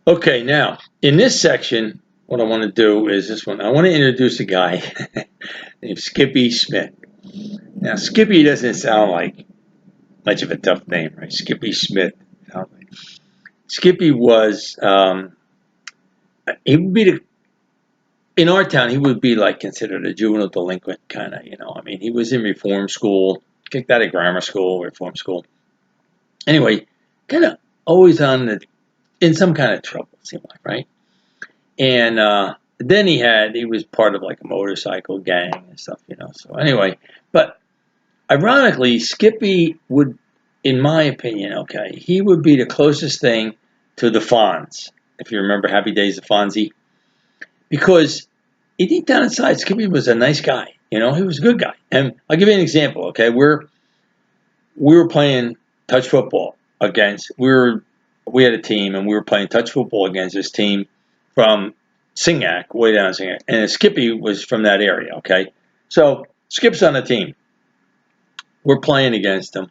Okay, now in this section, what I want to do is this one. I want to introduce a guy named Skippy Smith. Now, Skippy doesn't sound like much of a tough name, right? Skippy Smith. Skippy was he would be in our town. He would be like considered a juvenile delinquent kind of. I mean, he was in reform school, kicked out of grammar school, reform school. Anyway, kind of always in some kind of trouble, it seemed like, right? And then he was part of like a motorcycle gang and stuff. So anyway, but ironically, Skippy would, in my opinion, okay, he would be the closest thing to the Fonz, if you remember Happy Days of Fonzie, because deep down inside, Skippy was a nice guy. He was a good guy. And I'll give you an example. Okay, we were playing touch football against we had a team and we were playing touch football against this team from Singac, way down in Singac, and Skippy was from that area. Okay, so Skip's on the team. We're playing against them,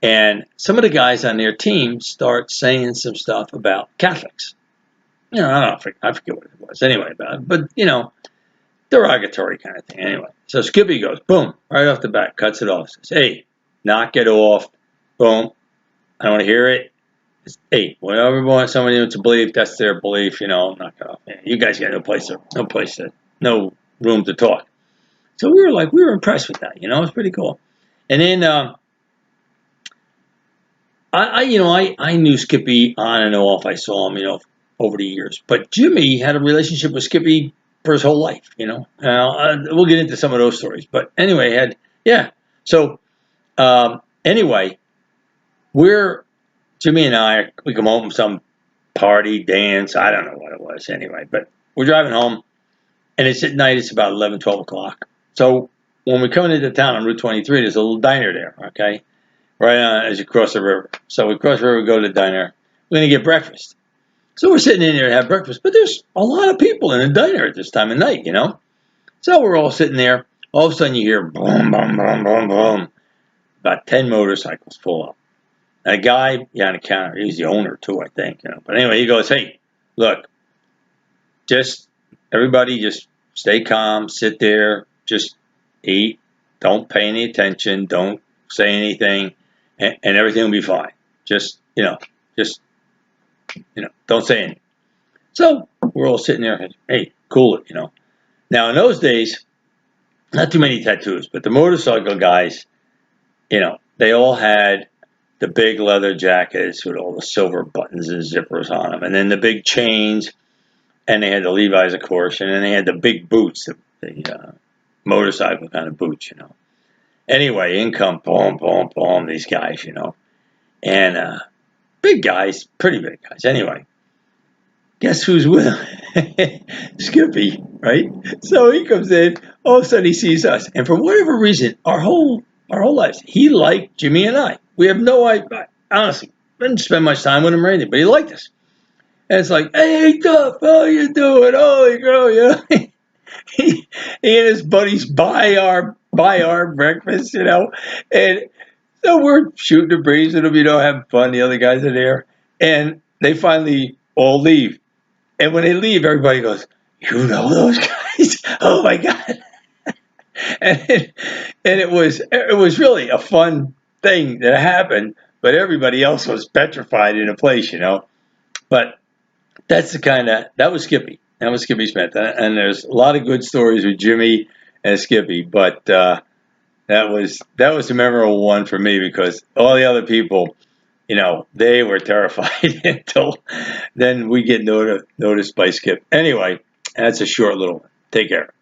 and some of the guys on their team start saying some stuff about Catholics. I forget what it was anyway, but derogatory kind of thing. Anyway, so Skippy goes, boom, right off the bat, cuts it off. Says, hey, knock it off. Boom. I don't want to hear it. Hey, whatever somebody wants to believe, that's their belief. Knock it off. You guys got no room to talk. So we were impressed with that. It was pretty cool. And then I knew Skippy on and off. I saw him, over the years. But Jimmy had a relationship with Skippy for his whole life. We'll get into some of those stories. But anyway, yeah. So anyway, Jimmy and we come home from some party, dance, I don't know what it was anyway, but we're driving home, and it's at night, it's about 11, 12 o'clock. So when we come into town on Route 23, there's a little diner there, okay, right on as you cross the river. So we cross the river, go to the diner, we're going to get breakfast. So we're sitting in there to have breakfast, but there's a lot of people in the diner at this time of night, So we're all sitting there, all of a sudden you hear boom, boom, boom, boom, boom, about 10 motorcycles pull up. And a guy behind the counter, he's the owner too, I think. But anyway, he goes, hey, look, everybody just stay calm, sit there, just eat, don't pay any attention, don't say anything, and everything will be fine. Just don't say anything. So we're all sitting there, hey, cool it. Now in those days, not too many tattoos, but the motorcycle guys, they all had the big leather jackets with all the silver buttons and zippers on them, and then the big chains, and they had the Levi's, of course, and then they had the big boots, the motorcycle kind of boots, Anyway, in come, boom, boom, boom, these guys, and big guys, pretty big guys. Anyway, guess who's with him? Skippy, right? So he comes in, all of a sudden he sees us, and for whatever reason, our whole lives, he liked Jimmy and I. We have no idea. Honestly, didn't spend much time with him or anything, but he liked us. And it's like, hey, Duff, how you doing? Holy girl, he and his buddies buy our breakfast, and so we're shooting the breeze with them, having fun. The other guys are there, and they finally all leave. And when they leave, everybody goes, you know those guys? Oh my God! And it was really a fun thing that happened, but everybody else was petrified in a place, But that was Skippy. That was Skippy Smith. And there's a lot of good stories with Jimmy and Skippy, but that was a memorable one for me because all the other people, they were terrified until then we get noticed by Skip. Anyway, that's a short little one. Take care.